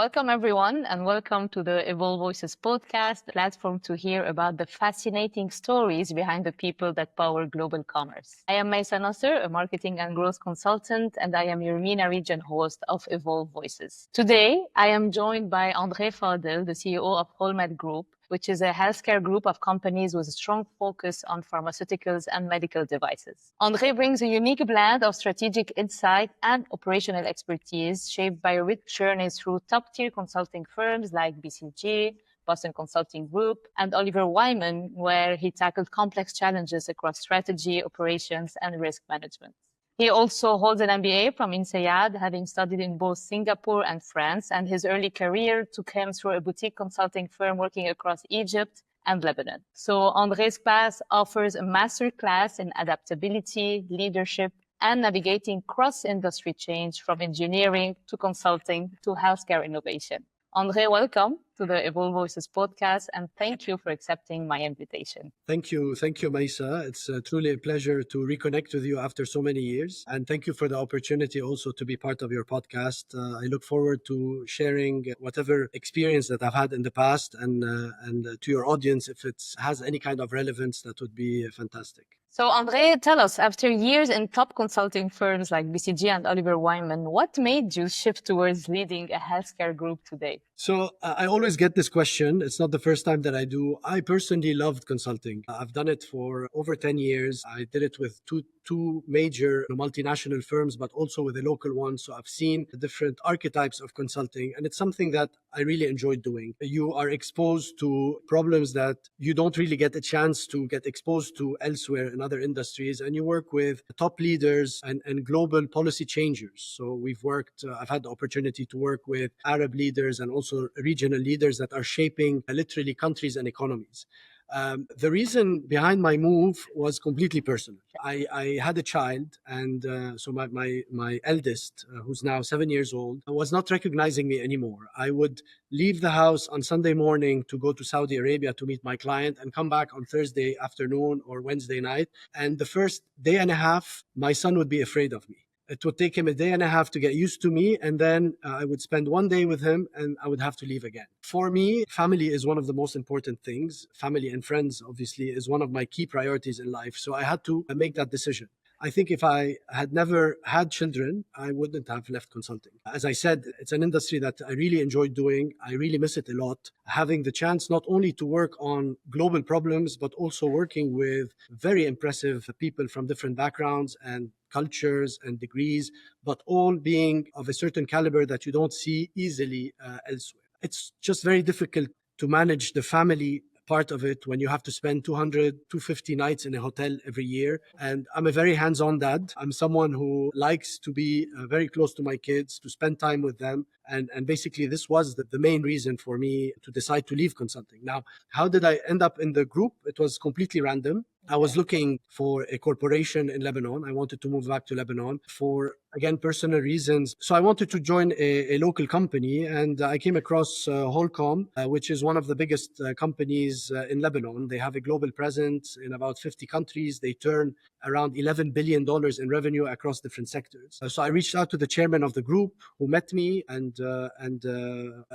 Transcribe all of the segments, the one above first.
Welcome, everyone, and welcome to the EVOLVE Voices podcast, a platform to hear about the fascinating stories behind the people that power global commerce. I am Mayssa Nasr, a marketing and growth consultant, and I am your MENA region host of EVOLVE Voices. Today, I am joined by Andre Fadel, the CEO of Holmed Group, which is a healthcare group of companies with a strong focus on pharmaceuticals and medical devices. Andre brings a unique blend of strategic insight and operational expertise shaped by rich journeys through top-tier consulting firms like BCG, Boston Consulting Group, and Oliver Wyman, where he tackled complex challenges across strategy, operations, and risk management. He also holds an MBA from INSEAD, having studied in both Singapore and France, and his early career took him through a boutique consulting firm working across Egypt and Lebanon. So Andre's class offers a masterclass in adaptability, leadership, and navigating cross-industry change from engineering to consulting to healthcare innovation. Andre, welcome to the EVOLVE Voices podcast, and thank you for accepting my invitation. Thank you, Mayssa. It's truly a pleasure to reconnect with you after so many years, and thank you for the opportunity also to be part of your podcast. I look forward to sharing whatever experience that I've had in the past, and to your audience, if it has any kind of relevance, that would be fantastic. So, Andre, tell us, after years in top consulting firms like BCG and Oliver Wyman, what made you shift towards leading a healthcare group today? So I always get this question. It's not the first time that I do. I personally loved consulting. I've done it for over 10 years. I did it with two major multinational firms, but also with a local one. So I've seen the different archetypes of consulting, and it's something that I really enjoyed doing. You are exposed to problems that you don't really get a chance to get exposed to elsewhere in other industries, and you work with top leaders and global policy changers. So I've had the opportunity to work with Arab leaders and also regional leaders that are shaping literally countries and economies. The reason behind my move was completely personal. I had a child, and so my eldest, who's now 7 years old, was not recognizing me anymore. I would leave the house on Sunday morning to go to Saudi Arabia to meet my client and come back on Thursday afternoon or Wednesday night. And the first day and a half, my son would be afraid of me. It would take him a day and a half to get used to me, and then I would spend one day with him and I would have to leave again. For me, family is one of the most important things. Family and friends, obviously, is one of my key priorities in life. So I had to make that decision. I think if I had never had children, I wouldn't have left consulting. As I said, it's an industry that I really enjoyed doing. I really miss it a lot. Having the chance not only to work on global problems, but also working with very impressive people from different backgrounds and cultures and degrees, but all being of a certain caliber that you don't see easily elsewhere. It's just very difficult to manage the family part of it when you have to spend 250 nights in a hotel every year. And I'm a very hands-on dad. I'm someone who likes to be very close to my kids, to spend time with them. And basically, this was the main reason for me to decide to leave consulting. Now, how did I end up in the group? It was completely random. I was looking for a corporation in Lebanon. I wanted to move back to Lebanon for, again, personal reasons. So I wanted to join a local company, and I came across Holcom, which is one of the biggest companies in Lebanon. They have a global presence in about 50 countries. They turn around $11 billion in revenue across different sectors. So I reached out to the chairman of the group, who met me and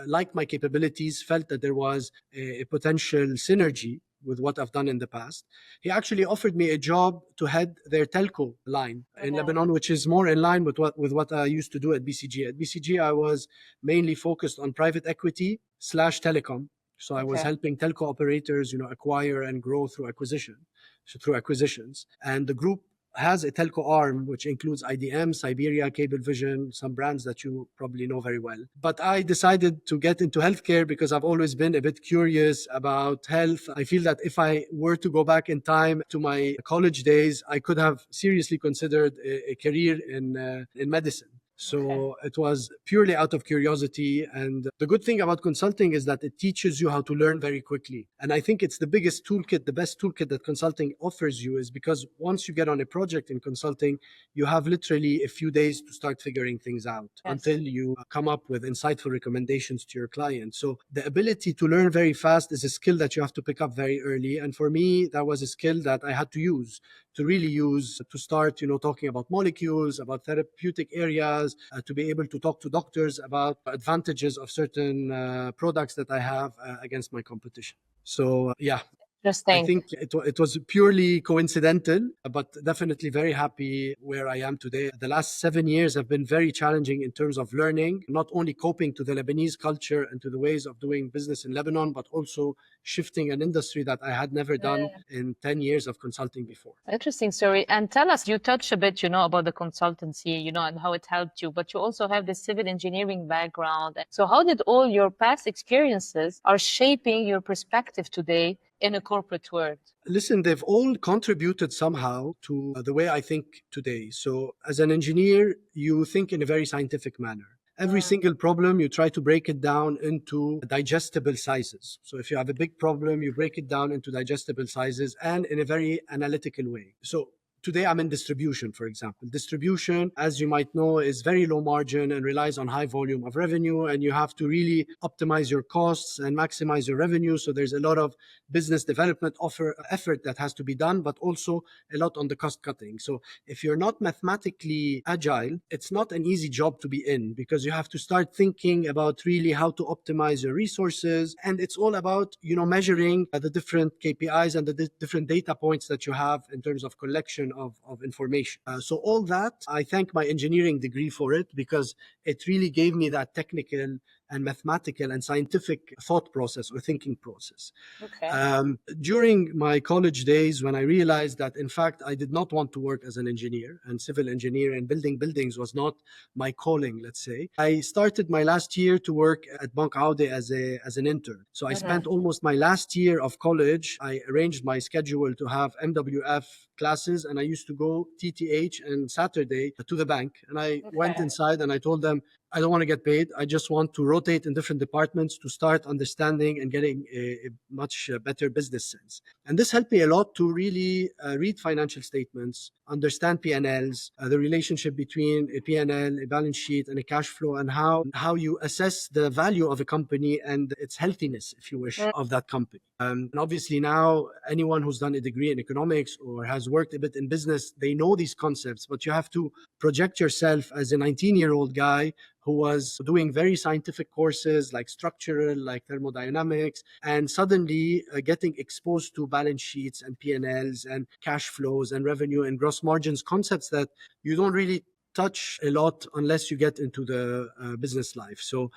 liked my capabilities, felt that there was a potential synergy with what I've done in the past. He actually offered me a job to head their telco line in Lebanon, which is more in line with what I used to do at BCG. At BCG, I was mainly focused on private equity / telecom. So I was helping telco operators, acquire and grow through acquisitions. And the group has a telco arm, which includes IDM, Siberia, Cablevision, some brands that you probably know very well. But I decided to get into healthcare because I've always been a bit curious about health. I feel that if I were to go back in time to my college days, I could have seriously considered a career in medicine. So it was purely out of curiosity. And the good thing about consulting is that it teaches you how to learn very quickly. And I think it's the biggest toolkit, the best toolkit that consulting offers you, is because once you get on a project in consulting, you have literally a few days to start figuring things out until you come up with insightful recommendations to your client. So the ability to learn very fast is a skill that you have to pick up very early. And for me, that was a skill that I had to use to really use to start, talking about molecules, about therapeutic areas, to be able to talk to doctors about advantages of certain products that I have against my competition. So, yeah, I Interesting. think it was purely coincidental, but definitely very happy where I am today. The last 7 years have been very challenging in terms of learning, not only coping to the Lebanese culture and to the ways of doing business in Lebanon, but also shifting an industry that I had never done in 10 years of consulting before. Interesting story. And tell us, you touched a bit, about the consultancy, and how it helped you, but you also have the civil engineering background. So how did all your past experiences are shaping your perspective today in a corporate world? Listen, they've all contributed somehow to the way I think today. So as an engineer, you think in a very scientific manner. Every single problem, you try to break it down into digestible sizes. So if you have a big problem, you break it down into digestible sizes and in a very analytical way. So today I'm in distribution, for example. Distribution, as you might know, is very low margin and relies on high volume of revenue, and you have to really optimize your costs and maximize your revenue. So there's a lot of business development effort that has to be done, but also a lot on the cost cutting. So if you're not mathematically agile, it's not an easy job to be in, because you have to start thinking about really how to optimize your resources. And it's all about, measuring the different KPIs and the different data points that you have in terms of collection of information. So all that, I thank my engineering degree for it, because it really gave me that technical and mathematical and scientific thought process or thinking process. Okay. During my college days, when I realized that, in fact, I did not want to work as an engineer, and civil engineer and building buildings was not my calling, let's say, I started my last year to work at Bank Aude as an intern. So I spent almost my last year of college. I arranged my schedule to have MWF classes, and I used to go TTH and Saturday to the bank. And I went inside and I told them, I don't want to get paid. I just want to rotate in different departments to start understanding and getting a much better business sense. And this helped me a lot to really read financial statements, understand P&Ls, the relationship between a P&L, a balance sheet, and a cash flow, and how you assess the value of a company and its healthiness, if you wish, of that company. And obviously now, anyone who's done a degree in economics or has worked a bit in business, they know these concepts, but you have to project yourself as a 19-year-old guy who was doing very scientific courses like structural, like thermodynamics, and suddenly getting exposed to balance sheets and P&Ls and cash flows and revenue and gross margins, concepts that you don't really touch a lot unless you get into the business life. So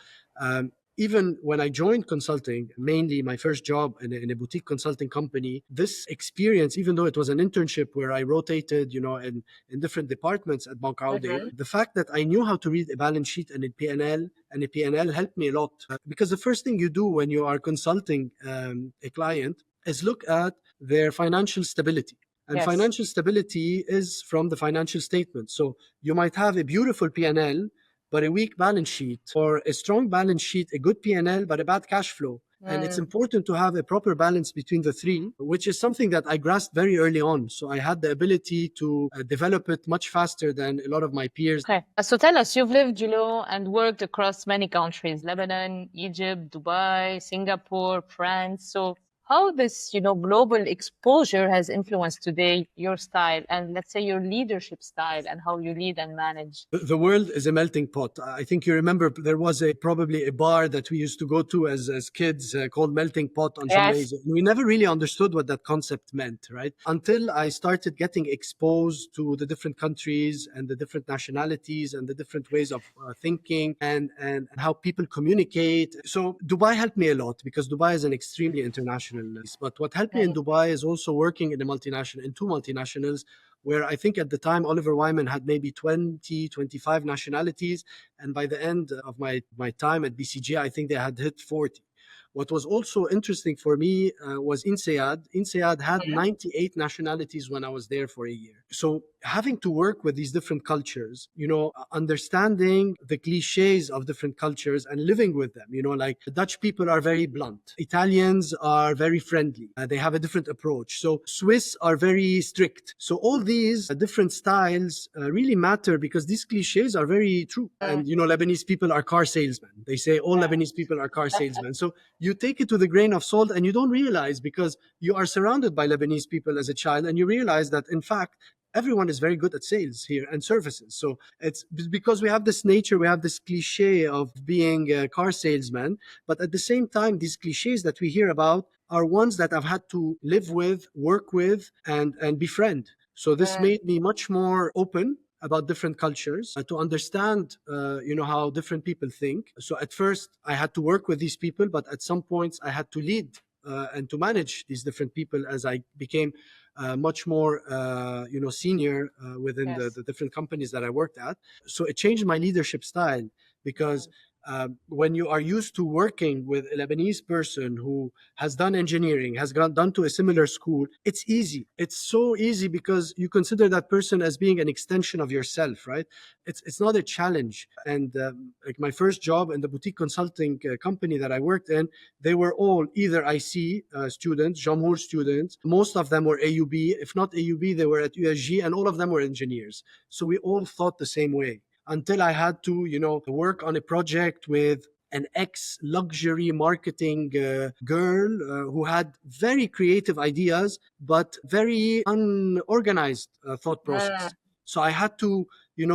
even when I joined consulting, mainly my first job in a boutique consulting company, this experience, even though it was an internship where I rotated, in different departments at Bank Aude, the fact that I knew how to read a balance sheet and a P&L helped me a lot. Because the first thing you do when you are consulting a client is look at their financial stability. And financial stability is from the financial statement. So you might have a beautiful P&L, but a weak balance sheet, or a strong balance sheet, a good P&L, but a bad cash flow. And it's important to have a proper balance between the three, which is something that I grasped very early on. So I had the ability to develop it much faster than a lot of my peers. Okay. So tell us, you've lived, and worked across many countries, Lebanon, Egypt, Dubai, Singapore, France. So how this, global exposure has influenced today your style and, let's say, your leadership style and how you lead and manage? The world is a melting pot. I think you remember there was probably a bar that we used to go to as kids called Melting Pot on Champs. We never really understood what that concept meant, right? Until I started getting exposed to the different countries and the different nationalities and the different ways of thinking and how people communicate. So Dubai helped me a lot because Dubai is an extremely international place. But what helped me in Dubai is also working in two multinationals, where I think at the time Oliver Wyman had maybe 20, 25 nationalities. And by the end of my time at BCG, I think they had hit 40. What was also interesting for me was INSEAD. INSEAD had 98 nationalities when I was there for a year. So having to work with these different cultures, understanding the cliches of different cultures and living with them, like Dutch people are very blunt, Italians are very friendly, they have a different approach. So Swiss are very strict. So all these different styles really matter because these cliches are very true. And, Lebanese people are car salesmen. They say all Lebanese people are car salesmen. So you take it with a grain of salt and you don't realize because you are surrounded by Lebanese people as a child and you realize that, in fact, everyone is very good at sales here and services. So it's because we have this nature, we have this cliche of being a car salesman, but at the same time, these cliches that we hear about are ones that I've had to live with, work with, and befriend. So this made me much more open about different cultures, to understand, how different people think. So at first, I had to work with these people, but at some points, I had to lead and to manage these different people as I became much more, senior within the different companies that I worked at. So it changed my leadership style because when you are used to working with a Lebanese person who has done engineering, has done to a similar school, it's easy. It's so easy because you consider that person as being an extension of yourself, right? It's not a challenge. And like my first job in the boutique consulting company that I worked in, they were all either IC students, Jamhour students. Most of them were AUB. If not AUB, they were at USG, and all of them were engineers. So we all thought the same way until I had to, work on a project with an ex-luxury marketing girl who had very creative ideas, but very unorganized thought process. So I had to,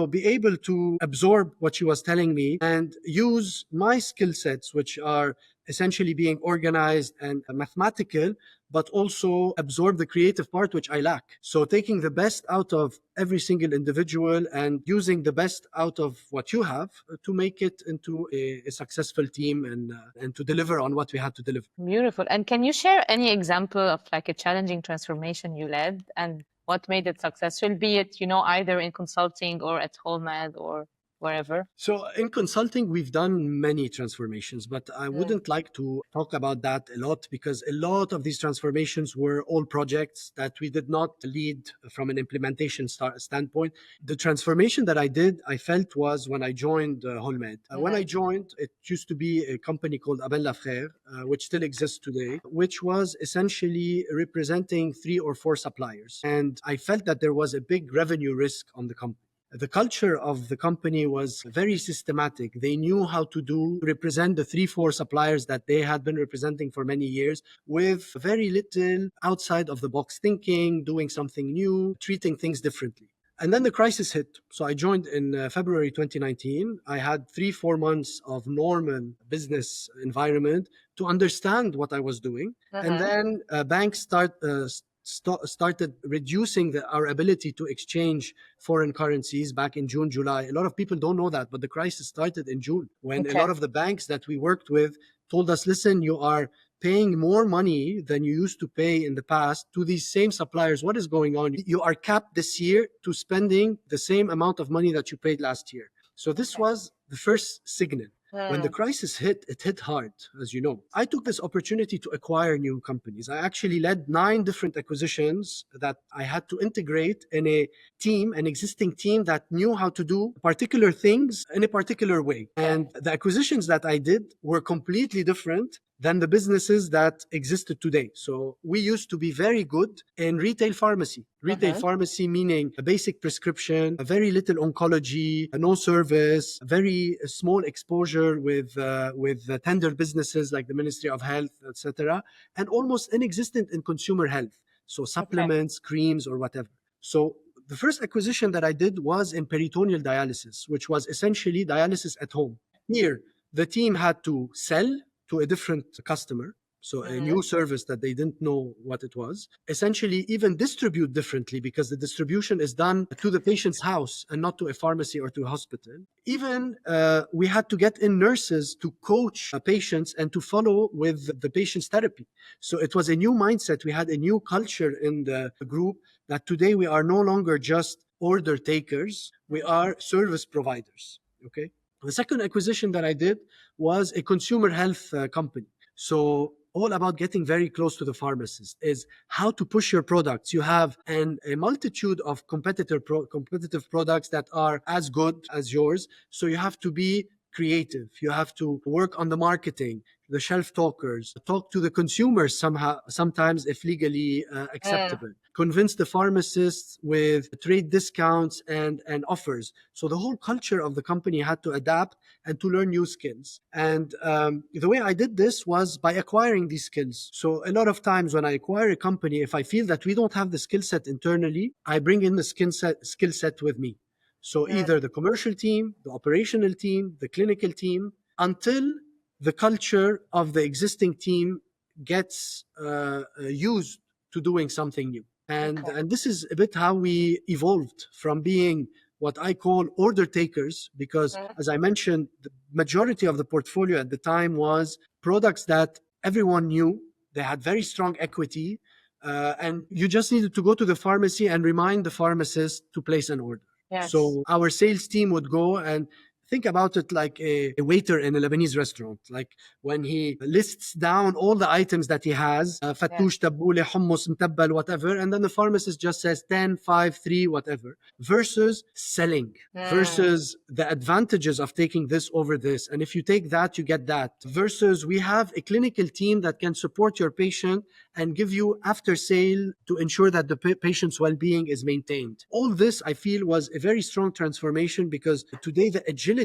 be able to absorb what she was telling me and use my skill sets, which are essentially being organized and mathematical, but also absorb the creative part, which I lack. So taking the best out of every single individual and using the best out of what you have to make it into a successful team and to deliver on what we had to deliver. Beautiful. And can you share any example of like a challenging transformation you led and what made it successful, be it, either in consulting or at HomeAd or wherever? So in consulting, we've done many transformations, but I wouldn't like to talk about that a lot because a lot of these transformations were all projects that we did not lead from an implementation standpoint. The transformation that I did, I felt was when I joined Holmed. When I joined, it used to be a company called Abel Lafrère, which still exists today, which was essentially representing 3 or 4 suppliers. And I felt that there was a big revenue risk on the company. The culture of the company was very systematic. They knew how to represent the 3, 4 suppliers that they had been representing for many years with very little outside of the box thinking, doing something new, treating things differently. And then the crisis hit. So I joined in February 2019. I had 3, 4 months of normal business environment to understand what I was doing. And then banks started reducing our ability to exchange foreign currencies back in June, July. A lot of people don't know that, but the crisis started in June when a lot of the banks that we worked with told us, listen, you are paying more money than you used to pay in the past to these same suppliers. What is going on? You are capped this year to spending the same amount of money that you paid last year. So this was the first signal. When the crisis hit, it hit hard, as you know. I took this opportunity to acquire new companies. I actually led 9 different acquisitions that I had to integrate in a team, an existing team that knew how to do particular things in a particular way. And the acquisitions that I did were completely different than the businesses that existed today. So we used to be very good in retail pharmacy. Retail pharmacy meaning a basic prescription, a very little oncology, no service, very small exposure with tender businesses like the Ministry of Health, etc., and almost inexistent in consumer health. So supplements, creams, or whatever. So the first acquisition that I did was in peritoneal dialysis, which was essentially dialysis at home. Here, the team had to sell to a different customer, so a new service that they didn't know what it was. Essentially, even distribute differently because the distribution is done to the patient's house and not to a pharmacy or to a hospital. Even we had to get in nurses to coach patients and to follow with the patient's therapy. So it was a new mindset. We had a new culture in the group that today we are no longer just order takers, we are service providers. Okay. The second acquisition that I did was a consumer health company. So all about getting very close to the pharmacist, is how to push your products. You have a multitude of competitive products that are as good as yours. So you have to be creative. You have to work on the marketing, the shelf talkers, talk to the consumers somehow, sometimes if legally acceptable. Convince the pharmacists with trade discounts and offers. So the whole culture of the company had to adapt and to learn new skills. And the way I did this was by acquiring these skills. So a lot of times when I acquire a company, if I feel that we don't have the skill set internally, I bring in the skill set with me. So either the commercial team, the operational team, the clinical team, until the culture of the existing team gets used to doing something new. And this is a bit how we evolved from being what I call order takers, because as I mentioned, the majority of the portfolio at the time was products that everyone knew. They had very strong equity, and you just needed to go to the pharmacy and remind the pharmacist to place an order. Yes. So our sales team would go and think about it like a waiter in a Lebanese restaurant. Like when he lists down all the items that he has, fattoush, tabbouleh, hummus, mtabbal, whatever, and then the pharmacist just says 10, 5, 3, whatever, versus selling, versus the advantages of taking this over this. And if you take that, you get that, versus we have a clinical team that can support your patient and give you after sale to ensure that the patient's well-being is maintained. All this, I feel, was a very strong transformation, because today the agility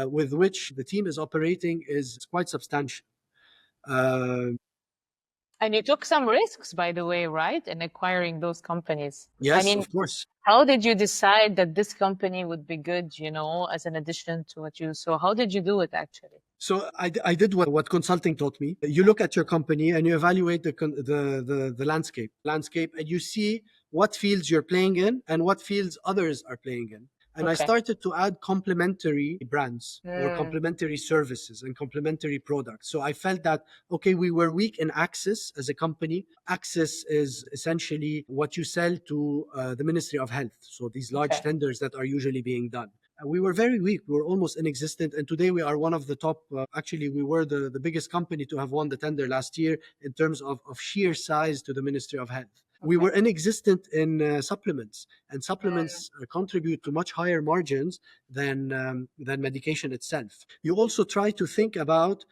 with which the team is operating is quite substantial. And you took some risks, by the way, right, in acquiring those companies. Yes, I mean, of course. how did you decide that this company would be good, as an addition to what you... So how did you do it, actually? So I did what consulting taught me. You look at your company and you evaluate the landscape, and you see what fields you're playing in and what fields others are playing in. And I started to add complementary brands or complementary services and complementary products. So I felt that, okay, we were weak in access as a company. Access is essentially what you sell to the Ministry of Health. So these large tenders that are usually being done. We were very weak. We were almost inexistent. And today we are one of the top, actually, we were the biggest company to have won the tender last year in terms of sheer size to the Ministry of Health. We were inexistent in supplements, and supplements contribute to much higher margins than medication itself. You also try to think about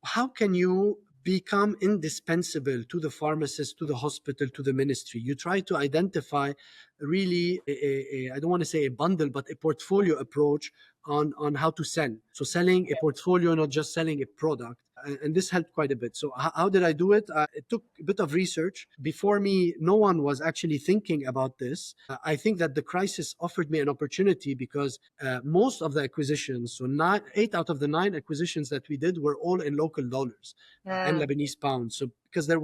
how can you become indispensable to the pharmacist, to the hospital, to the ministry. You try to identify really, I don't want to say a bundle, but a portfolio approach on how to sell. So selling a portfolio, not just selling a product. And this helped quite a bit. So how did I do it? It took a bit of research. Before me, no one was actually thinking about this. I think that the crisis offered me an opportunity, because most of the acquisitions, so 8 out of the 9 acquisitions that we did, were all in local dollars and Lebanese pounds. So because there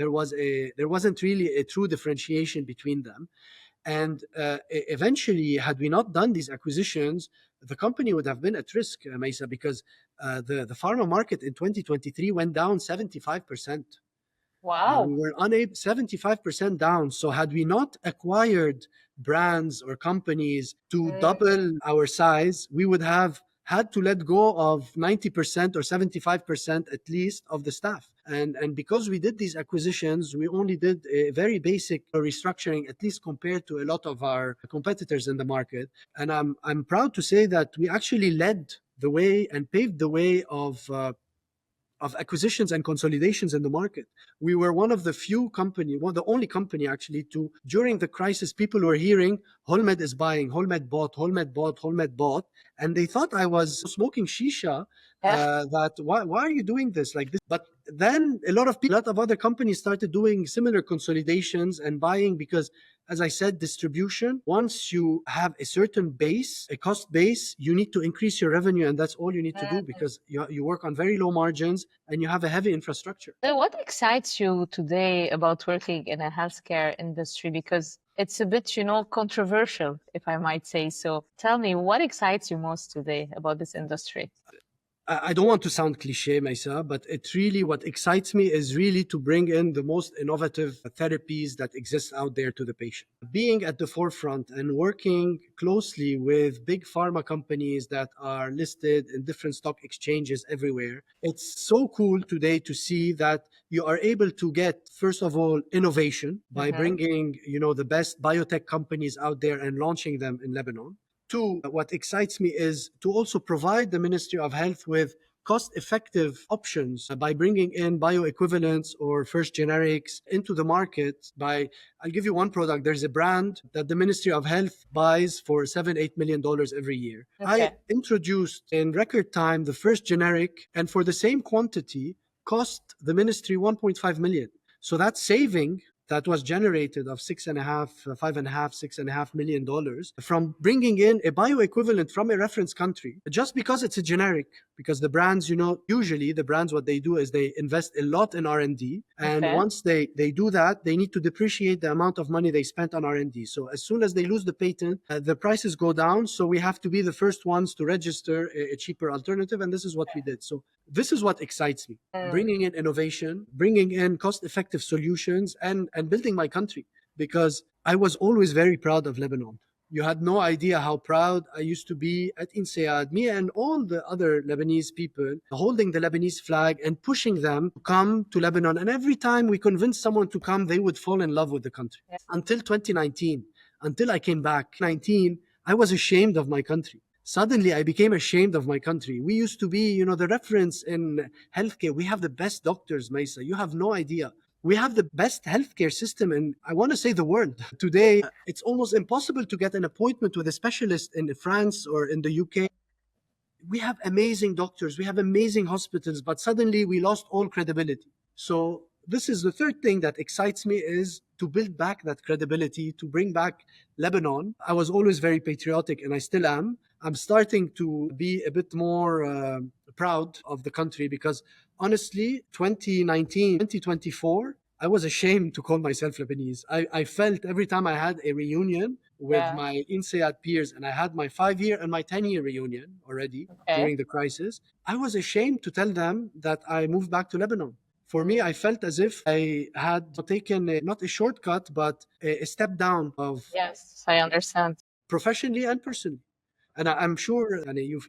wasn't really a true differentiation between them. And eventually, had we not done these acquisitions, the company would have been at risk, Mayssa, because the pharma market in 2023 went down 75%. Wow. We were unable, 75% down. So had we not acquired brands or companies to double our size, we would have had to let go of 90% or 75% at least of the staff. And because we did these acquisitions, we only did a very basic restructuring, at least compared to a lot of our competitors in the market. And I'm proud to say that we actually led the way and paved the way of acquisitions and consolidations in the market. We were one of the few company, the only company actually, to, during the crisis, people were hearing Holmed is buying, Holmed bought, and they thought I was smoking shisha. That why are you doing this like this? But then a lot of other companies started doing similar consolidations and buying, because, as I said, distribution, once you have a certain base, a cost base, you need to increase your revenue, and that's all you need to do, because you work on very low margins and you have a heavy infrastructure. So what excites you today about working in a healthcare industry? Because it's a bit, controversial, if I might say so. Tell me, what excites you most today about this industry? I don't want to sound cliche, Mayssa, but what excites me is really to bring in the most innovative therapies that exist out there to the patient. Being at the forefront and working closely with big pharma companies that are listed in different stock exchanges everywhere, it's so cool today to see that you are able to get, first of all, innovation by bringing, the best biotech companies out there and launching them in Lebanon. Two, what excites me is to also provide the Ministry of Health with cost-effective options by bringing in bioequivalents or first generics into the market. I'll give you one product. There's a brand that the Ministry of Health buys for $7-8 million every year. I introduced in record time the first generic, and for the same quantity, cost the ministry 1.5 million. So that saving that was generated of $6.5 from bringing in a bioequivalent from a reference country, just because it's a generic, because the brands, usually the brands, what they do is they invest a lot in R&D. And once they do that, they need to depreciate the amount of money they spent on R&D. So as soon as they lose the patent, the prices go down. So we have to be the first ones to register a cheaper alternative. And this is what we did. So this is what excites me, bringing in innovation, bringing in cost-effective solutions, and building my country, because I was always very proud of Lebanon. You had no idea how proud I used to be at INSEAD, me and all the other Lebanese people, holding the Lebanese flag and pushing them to come to Lebanon. And every time we convinced someone to come, they would fall in love with the country. Until 2019, until I came back. 19, I was ashamed of my country. Suddenly, I became ashamed of my country. We used to be, the reference in healthcare. We have the best doctors, Mayssa. You have no idea. We have the best healthcare system in, I want to say, the world. Today, it's almost impossible to get an appointment with a specialist in France or in the UK. We have amazing doctors. We have amazing hospitals, but suddenly we lost all credibility. So this is the third thing that excites me, is to build back that credibility, to bring back Lebanon. I was always very patriotic, and I still am. I'm starting to be a bit more proud of the country, because honestly, 2019, 2024, I was ashamed to call myself Lebanese. I felt every time I had a reunion with my INSEAD peers, and I had my 5-year and my 10-year reunion already during the crisis, I was ashamed to tell them that I moved back to Lebanon. For me, I felt as if I had taken not a shortcut, but a step down of I understand. professionally and personally. And I'm sure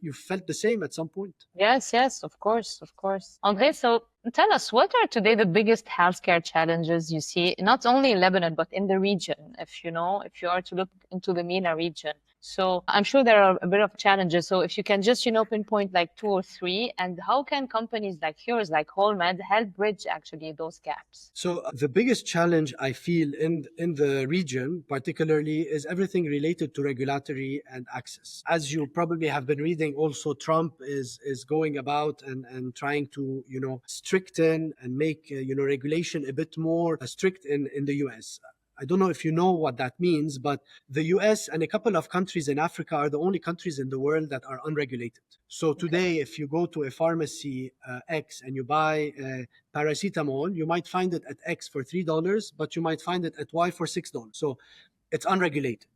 you felt the same at some point. Yes, of course, of course. Andre, so tell us, what are today the biggest healthcare challenges you see, not only in Lebanon, but in the region, if you are to look into the MENA region? So I'm sure there are a bit of challenges. So if you can just, pinpoint like 2 or 3, and how can companies like yours, like WholeMed, help bridge actually those gaps? So the biggest challenge I feel in the region, particularly, is everything related to regulatory and access. As you probably have been reading, also Trump is going about and trying to stricten and make regulation a bit more strict in the US. I don't know if you know what that means, but the US and a couple of countries in Africa are the only countries in the world that are unregulated. So today, if you go to a pharmacy X and you buy paracetamol, you might find it at X for $3, but you might find it at Y for $6. So it's unregulated.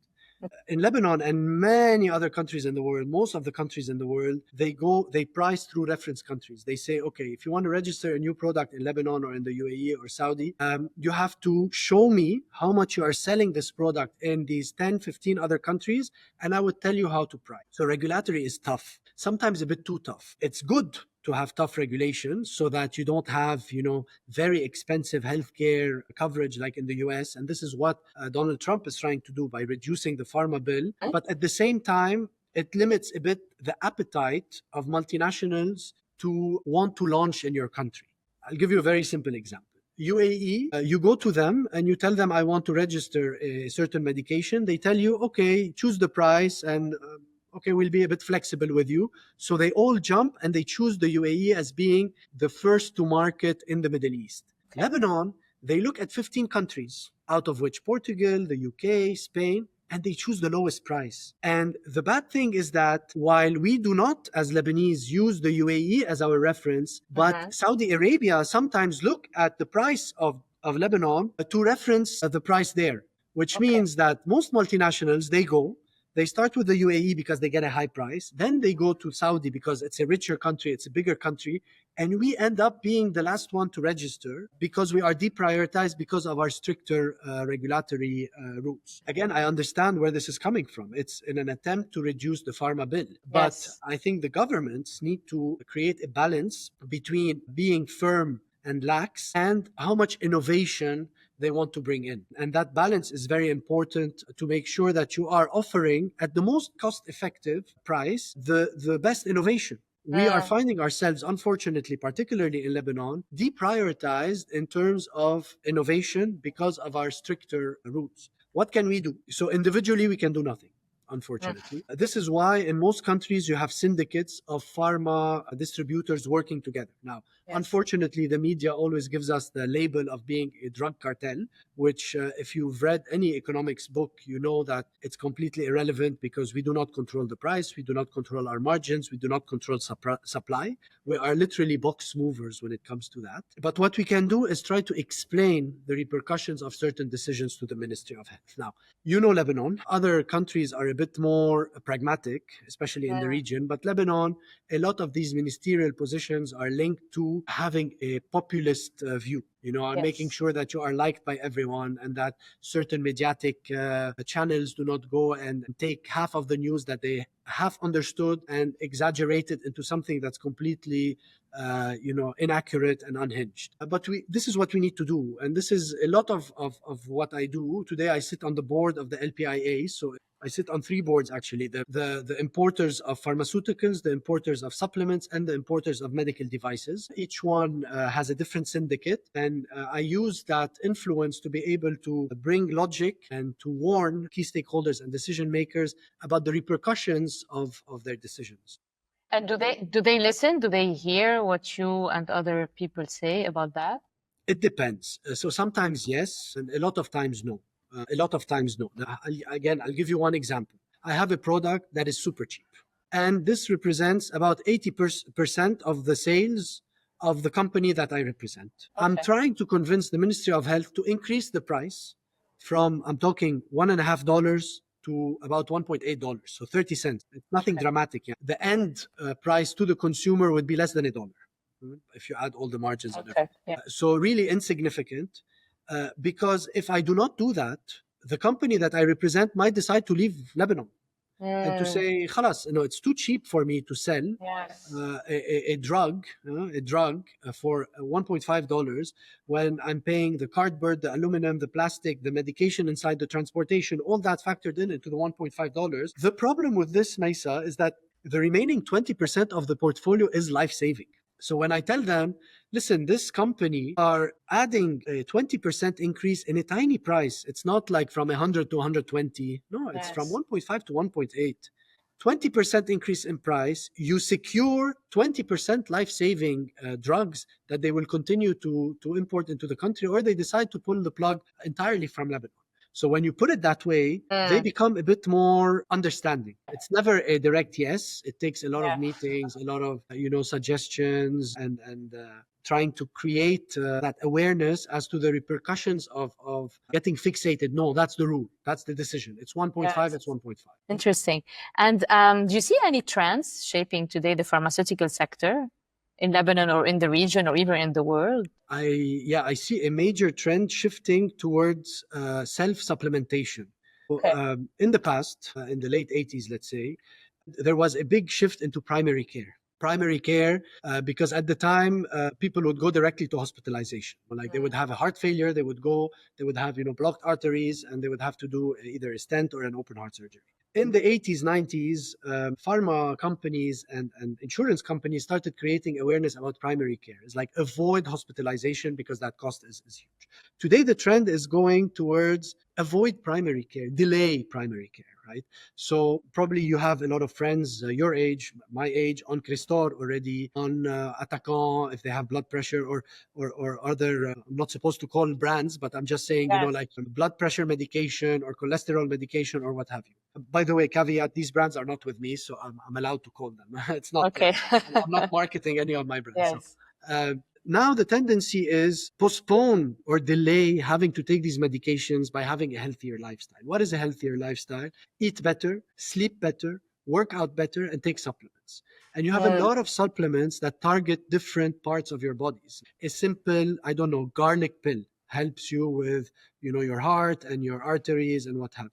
In Lebanon and many other countries in the world, most of the countries in the world, they price through reference countries. They say, okay, if you want to register a new product in Lebanon or in the UAE or Saudi, you have to show me how much you are selling this product in these 10, 15 other countries, and I would tell you how to price. So regulatory is tough, sometimes a bit too tough. It's good to have tough regulations so that you don't have, very expensive healthcare coverage like in the US. And this is what Donald Trump is trying to do by reducing the pharma bill. But at the same time, it limits a bit the appetite of multinationals to want to launch in your country. I'll give you a very simple example. UAE, you go to them and you tell them, I want to register a certain medication. They tell you, okay, choose the price and okay, we'll be a bit flexible with you. So they all jump and they choose the UAE as being the first to market in the Middle East. Lebanon, they look at 15 countries, out of which Portugal, the UK, Spain, and they choose the lowest price. And the bad thing is that while we do not, as Lebanese, use the UAE as our reference, but Saudi Arabia sometimes look at the price of Lebanon to reference the price there, which means that most multinationals, They start with the UAE because they get a high price. Then they go to Saudi because it's a richer country, it's a bigger country. And we end up being the last one to register because we are deprioritized because of our stricter regulatory rules. Again, I understand where this is coming from. It's in an attempt to reduce the pharma bill. But Yes. I think the governments need to create a balance between being firm and lax and how much innovation they want to bring in. And that balance is very important to make sure that you are offering at the most cost effective price the best innovation. We are finding ourselves, unfortunately, particularly in Lebanon, deprioritized in terms of innovation because of our stricter rules. What can we do? So individually, we can do nothing, unfortunately. This is why in most countries you have syndicates of pharma distributors working together. Now, unfortunately, the media always gives us the label of being a drug cartel, which if you've read any economics book, you know that it's completely irrelevant because we do not control the price, we do not control our margins, we do not control supply. We are literally box movers when it comes to that. But what we can do is try to explain the repercussions of certain decisions to the Ministry of Health. Now, you know Lebanon. Other countries are a bit more pragmatic, especially in the region. But Lebanon, a lot of these ministerial positions are linked to having a populist view, and making sure that you are liked by everyone and that certain mediatic channels do not go and take half of the news that they have understood and exaggerate it into something that's completely inaccurate and unhinged. But this is what we need to do. And this is a lot of what I do. Today, I sit on the board of the LPIA. So I sit on 3 boards, actually, the importers of pharmaceuticals, the importers of supplements, and the importers of medical devices. Each one has a different syndicate. And I use that influence to be able to bring logic and to warn key stakeholders and decision makers about the repercussions of their decisions. And do they listen? Do they hear what you and other people say about that? It depends. So sometimes yes, and a lot of times no. A lot of times no. Now, I'll give you one example. I have a product that is super cheap, and this represents about 80% of the sales of the company that I represent. I'm trying to convince the Ministry of Health to increase the price from, I'm talking $1.50 to about $1.8, so 30 cents. It's nothing dramatic. Yeah. The end price to the consumer would be less than $1 if you add all the margins and everything. So really insignificant, because if I do not do that, the company that I represent might decide to leave Lebanon and to say, "Khalas, it's too cheap for me to sell a drug for $1.5 when I'm paying the cardboard, the aluminum, the plastic, the medication inside, the transportation, all that factored into the $1.5." The problem with this, Mayssa, is that the remaining 20% of the portfolio is life-saving. So when I tell them, listen, this company are adding a 20% increase in a tiny price. It's not like from 100 to 120. No, it's from 1.5 to 1.8. 20% increase in price, you secure 20% life-saving drugs that they will continue to import into the country, or they decide to pull the plug entirely from Lebanon. So when you put it that way, they become a bit more understanding. It's never a direct yes. It takes a lot of meetings, a lot of suggestions, and trying to create that awareness as to the repercussions of getting fixated. No, that's the rule. That's the decision. It's 1.5. It's 1.5. Interesting. And do you see any trends shaping today the pharmaceutical sector in Lebanon or in the region or even in the world? I see a major trend shifting towards self-supplementation. In the past, in the late 80s, let's say, there was a big shift into primary care. Because at the time, people would go directly to hospitalization. Like they would have a heart failure, they would have, blocked arteries, and they would have to do either a stent or an open heart surgery. In the 80s, 90s, pharma companies and insurance companies started creating awareness about primary care. It's like avoid hospitalization because that cost is huge. Today, the trend is going towards avoid primary care, delay primary care, right? So probably you have a lot of friends your age, my age, on Cristor already, on Attaquant if they have blood pressure or other, I'm not supposed to call brands, but I'm just saying, like blood pressure medication or cholesterol medication or what have you. By the way, caveat, these brands are not with me, so I'm allowed to call them. It's not, I'm not marketing any of my brands. Yes. So, Now the tendency is postpone or delay having to take these medications by having a healthier lifestyle. What is a healthier lifestyle? Eat better, sleep better, work out better, and take supplements. And you have a lot of supplements that target different parts of your bodies. A simple, I don't know, garlic pill helps you with, your heart and your arteries and what have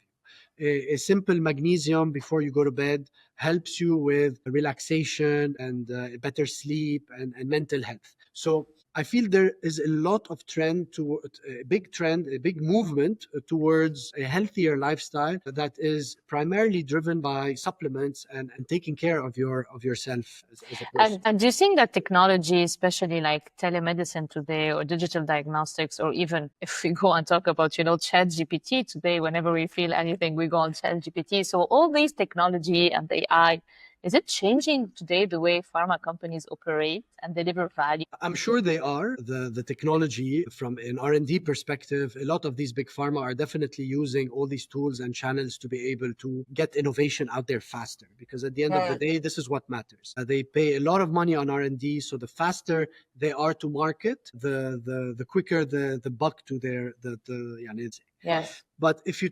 you. A simple magnesium before you go to bed helps you with relaxation and better sleep and mental health. So I feel there is a lot of trend to a big movement towards a healthier lifestyle that is primarily driven by supplements and taking care of yourself as a person. And do you think that technology, especially like telemedicine today or digital diagnostics, or even if we go and talk about, Chat GPT today, whenever we feel anything, we go on Chat GPT. So all these technology and AI, is it changing today the way pharma companies operate and deliver value? I'm sure they are. The technology from an R&D perspective, a lot of these big pharma are definitely using all these tools and channels to be able to get innovation out there faster, because at the end of the day, this is what matters. They pay a lot of money on R&D, so the faster they are to market, the quicker the buck to their Yes. But if you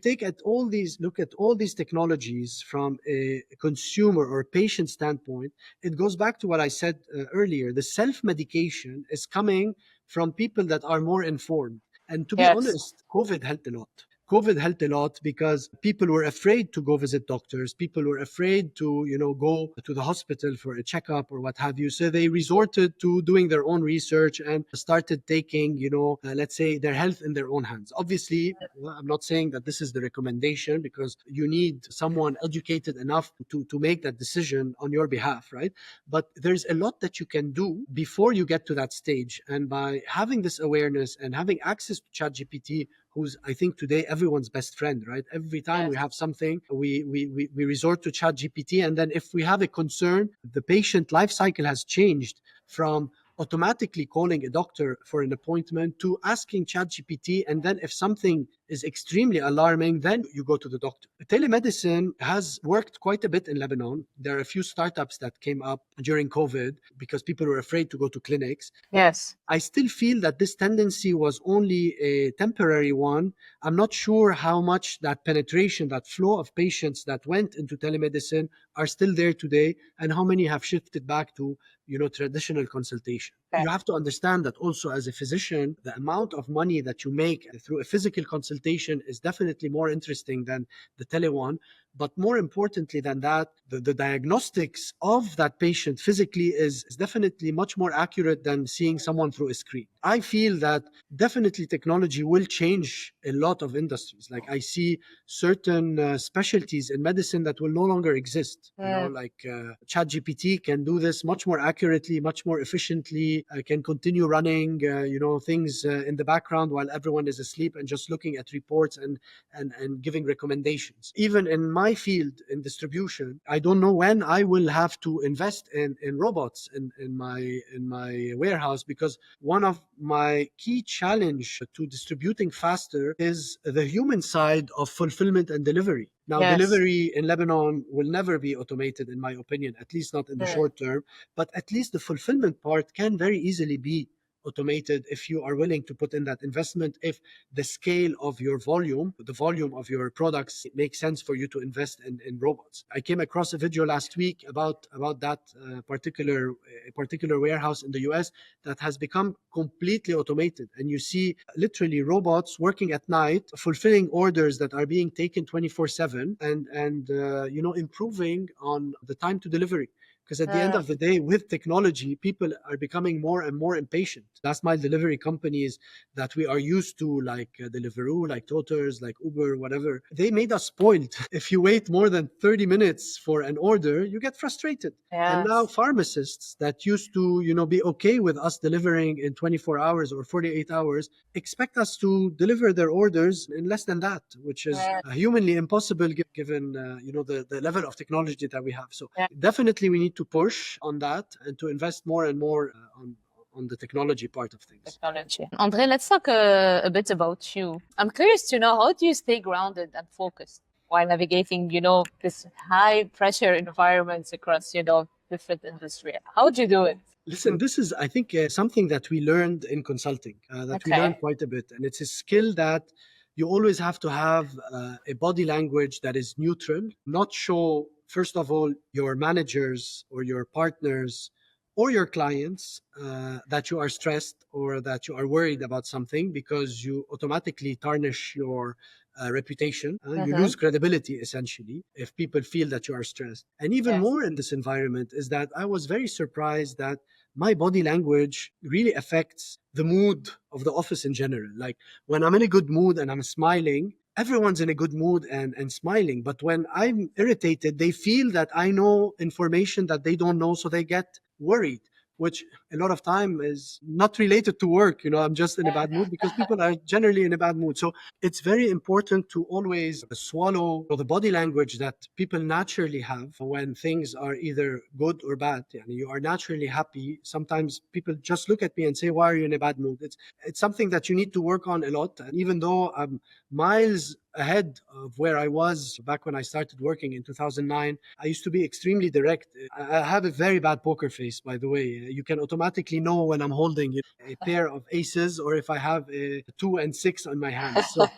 look at all these technologies from a consumer or patient standpoint, it goes back to what I said earlier. The self-medication is coming from people that are more informed. And to be Yes. honest, COVID helped a lot. COVID helped a lot because people were afraid to go visit doctors. People were afraid to, go to the hospital for a checkup or what have you. So they resorted to doing their own research and started taking, let's say, their health in their own hands. Obviously, I'm not saying that this is the recommendation, because you need someone educated enough to make that decision on your behalf, right? But there's a lot that you can do before you get to that stage. And by having this awareness and having access to ChatGPT, who's, I think, today everyone's best friend, right? Every time we have something, we resort to ChatGPT. And then if we have a concern, the patient life cycle has changed from automatically calling a doctor for an appointment to asking ChatGPT. And then if something is extremely alarming, then you go to the doctor. Telemedicine has worked quite a bit in Lebanon. There are a few startups that came up during COVID because people were afraid to go to clinics. Yes. I still feel that this tendency was only a temporary one. I'm not sure how much that penetration, that flow of patients that went into telemedicine are still there today, and how many have shifted back to, traditional consultation. Okay. You have to understand that also as a physician, the amount of money that you make through a physical consultation is definitely more interesting than the tele one. But more importantly than that, the diagnostics of that patient physically is definitely much more accurate than seeing someone through a screen. I feel that definitely technology will change a lot of industries. Like I see certain specialties in medicine that will no longer exist. Like ChatGPT can do this much more accurately, much more efficiently, can continue running, things in the background while everyone is asleep and just looking at reports and giving recommendations. Even in my field in distribution, I don't know when I will have to invest in robots in my warehouse, because one of my key challenge to distributing faster is the human side of fulfillment and delivery. Now, delivery in Lebanon will never be automated, in my opinion, at least not in the short term, but at least the fulfillment part can very easily be automated if you are willing to put in that investment, if the scale of your volume, the volume of your products, it makes sense for you to invest in robots. I came across a video last week about that particular warehouse in the US that has become completely automated, and you see literally robots working at night fulfilling orders that are being taken 24/7 and improving on the time to delivery. Because at the end of the day, with technology, people are becoming more and more impatient. Last mile delivery companies that we are used to, like Deliveroo, like Toters, like Uber, whatever, they made us spoiled. If you wait more than 30 minutes for an order, you get frustrated. And now pharmacists that used to, be okay with us delivering in 24 hours or 48 hours, expect us to deliver their orders in less than that, which is humanly impossible given, the level of technology that we have. So definitely we need to push on that and to invest more and more on the technology part of things. Technology. Andre, let's talk a bit about you. I'm curious to know, how do you stay grounded and focused while navigating, this high pressure environments across, different industries? How do you do it? Listen, this is, I think, something that we learned in consulting, that we learned Okay. quite a bit. And it's a skill that you always have to have a body language that is neutral, not show, first of all, your managers or your partners or your clients that you are stressed or that you are worried about something, because you automatically tarnish your reputation. You Mm-hmm. lose credibility essentially if people feel that you are stressed. And even Yes. more in this environment is that I was very surprised that my body language really affects the mood of the office in general. Like when I'm in a good mood and I'm smiling, everyone's in a good mood and smiling. But when I'm irritated, they feel that I know information that they don't know, so they get worried, which a lot of time is not related to work. I'm just in a bad mood because people are generally in a bad mood. So it's very important to always swallow the body language that people naturally have when things are either good or bad. You are naturally happy. Sometimes people just look at me and say, "Why are you in a bad mood?" It's something that you need to work on a lot. And even though I'm miles ahead of where I was back when I started working in 2009, I used to be extremely direct. I have a very bad poker face, by the way. You can automatically know when I'm holding a pair of aces or if I have a 2 and 6 on my hands. So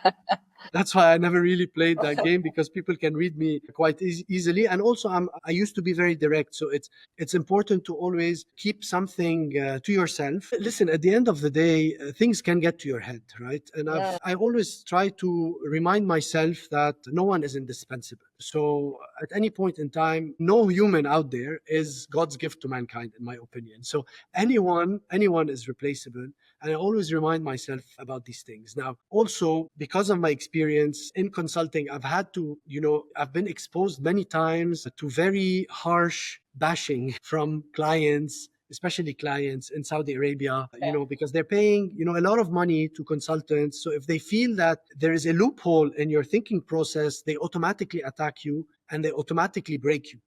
that's why I never really played that game, because people can read me quite easily. And also, I used to be very direct, so it's important to always keep something to yourself. Listen, at the end of the day, things can get to your head, right? And Yeah. I always try to remind myself that no one is indispensable. So at any point in time, no human out there is God's gift to mankind, in my opinion. So anyone is replaceable. And I always remind myself about these things. Now, also, because of my experience in consulting, I've been exposed many times to very harsh bashing from clients, especially clients in Saudi Arabia, because they're paying, a lot of money to consultants. So if they feel that there is a loophole in your thinking process, they automatically attack you and they automatically break you.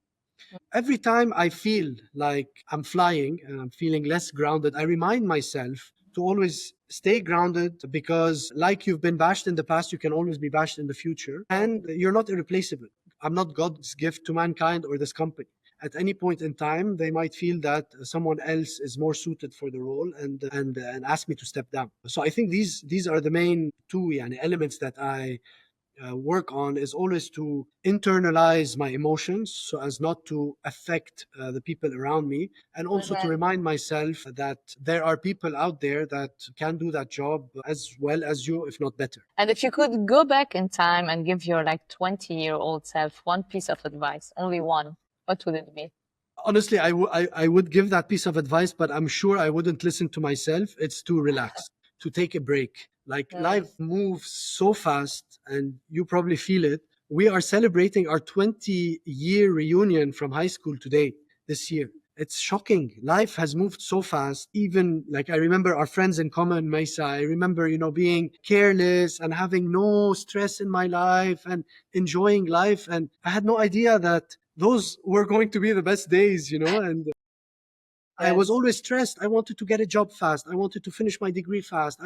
Every time I feel like I'm flying and I'm feeling less grounded, I remind myself to always stay grounded, because, like you've been bashed in the past, you can always be bashed in the future, and you're not irreplaceable. I'm not God's gift to mankind or this company. At any point in time, they might feel that someone else is more suited for the role and ask me to step down. So I think these are the main two elements that I work on, is always to internalize my emotions so as not to affect the people around me, and also to Mhm. remind myself that there are people out there that can do that job as well as you, if not better. And if you could go back in time and give your like 20-year-old self one piece of advice, only one, what would it be? Honestly, I would give that piece of advice, but I'm sure I wouldn't listen to myself. It's to relax, to take a break. Like, Mm. life moves so fast, and you probably feel it. We are celebrating our 20-year reunion from high school today, this year. It's shocking. Life has moved so fast. Even like, I remember our friends in common, Mayssa. I remember, being careless and having no stress in my life and enjoying life. And I had no idea that those were going to be the best days. And I was Yes. always stressed. I wanted to get a job fast. I wanted to finish my degree fast.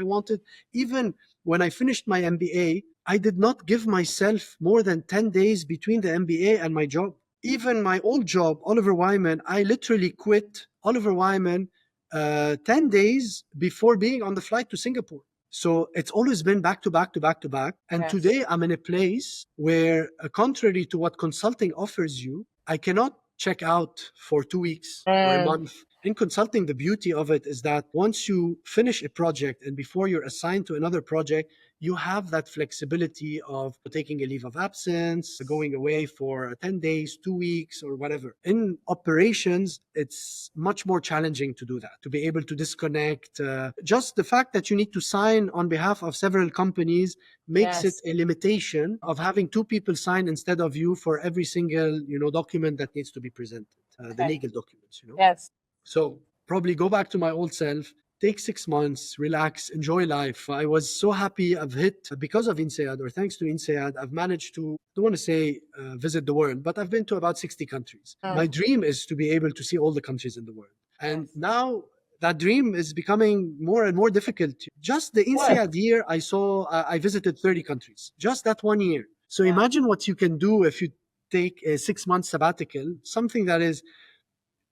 Even when I finished my MBA, I did not give myself more than 10 days between the MBA and my job. Even my old job, Oliver Wyman, I literally quit Oliver Wyman 10 days before being on the flight to Singapore. So it's always been back to back to back to back. And Yes. today I'm in a place where, contrary to what consulting offers you, I cannot check out for 2 weeks or a Mm. month. In consulting, the beauty of it is that once you finish a project and before you're assigned to another project, you have that flexibility of taking a leave of absence, going away for 10 days, 2 weeks, or whatever. In operations, it's much more challenging to do that, to be able to disconnect. Just the fact that you need to sign on behalf of several companies makes it Yes. a limitation of having two people sign instead of you for every single document that needs to be presented, the Okay. legal documents. Yes. So probably go back to my old self, take 6 months, relax, enjoy life. I was so happy I've hit, because of INSEAD, or thanks to INSEAD, I've managed to, I don't want to say visit the world, but I've been to about 60 countries. My Mm. dream is to be able to see all the countries in the world. And Yes. now that dream is becoming more and more difficult. Just the What? INSEAD year, I visited 30 countries, just that one year. So Yeah. imagine what you can do if you take a 6 month sabbatical, something that is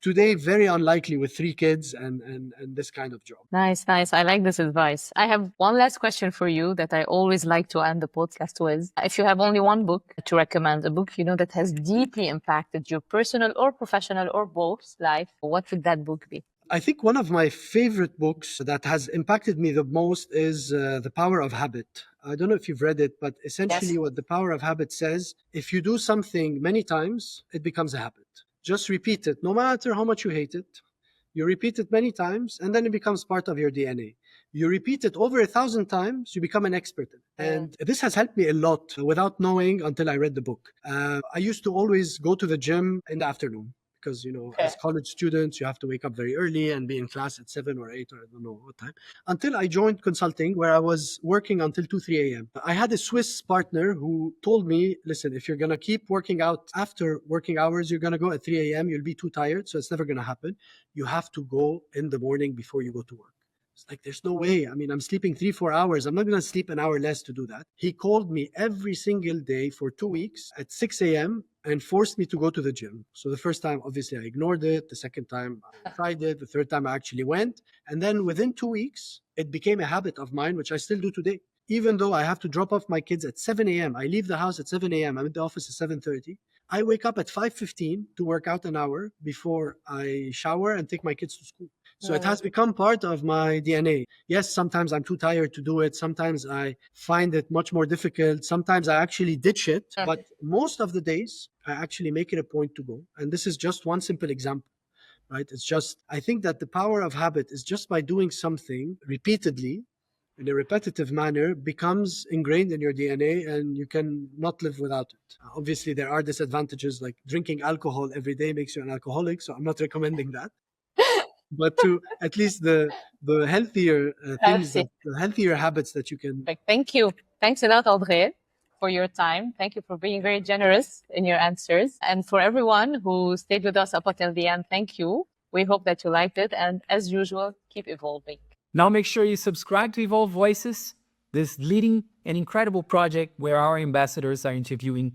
Today, very unlikely with 3 kids and this kind of job. Nice, nice. I like this advice. I have one last question for you that I always like to end the podcast with. If you have only one book to recommend, a book you know that has deeply impacted your personal or professional or both life, what would that book be? I think one of my favorite books that has impacted me the most is The Power of Habit. I don't know if you've read it, but essentially Yes. what The Power of Habit says, if you do something many times, it becomes a habit. Just repeat it, no matter how much you hate it. You repeat it many times, and then it becomes part of your DNA. You repeat it over 1,000 times, you become an expert in it. And this has helped me a lot without knowing until I read the book. I used to always go to the gym in the afternoon because, as college students, you have to wake up very early and be in class at 7 or 8 or I don't know what time. Until I joined consulting, where I was working until 2, 3 a.m. I had a Swiss partner who told me, listen, if you're going to keep working out after working hours, you're going to go at 3 a.m., you'll be too tired, so it's never going to happen. You have to go in the morning before you go to work. It's like, there's no way. I mean, I'm sleeping 3, 4 hours. I'm not going to sleep an hour less to do that. He called me every single day for 2 weeks at 6 a.m. and forced me to go to the gym. So the first time, obviously, I ignored it. The second time, I tried it. The third time, I actually went. And then within 2 weeks, it became a habit of mine, which I still do today. Even though I have to drop off my kids at 7 a.m., I leave the house at 7 a.m., I'm in the office at 7:30. I wake up at 5:15 to work out an hour before I shower and take my kids to school. So it has become part of my DNA. Yes, sometimes I'm too tired to do it. Sometimes I find it much more difficult. Sometimes I actually ditch it. But most of the days, I actually make it a point to go. And this is just one simple example, right? It's just, I think that the power of habit is just by doing something repeatedly in a repetitive manner becomes ingrained in your DNA and you can not live without it. Obviously, there are disadvantages like drinking alcohol every day makes you an alcoholic. So I'm not recommending that. But to at least the healthier things, Healthy. the healthier habits that you can. Perfect. Thank you. Thanks a lot, Andre, for your time. Thank you for being very generous in your answers. And for everyone who stayed with us up until the end, thank you. We hope that you liked it. And as usual, keep evolving. Now make sure you subscribe to Evolve Voices, this leading and incredible project where our ambassadors are interviewing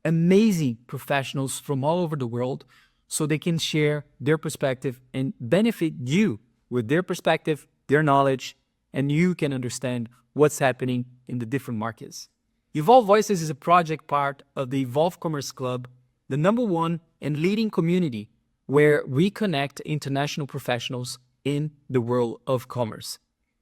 amazing professionals from all over the world so they can share their perspective and benefit you with their perspective, their knowledge, and you can understand what's happening in the different markets. Evolve Voices is a project part of the Evolve Commerce Club, the #1 and leading community where we connect international professionals in the world of commerce.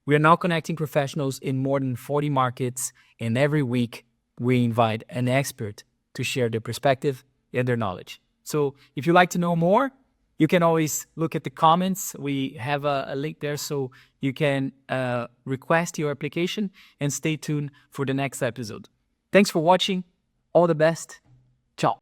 We are now connecting professionals in more than 40 markets, and every week we invite an expert to share their perspective and their knowledge. So if you'd like to know more, you can always look at the comments. We have a link there so you can request your application and stay tuned for the next episode. Thanks for watching. All the best. Ciao.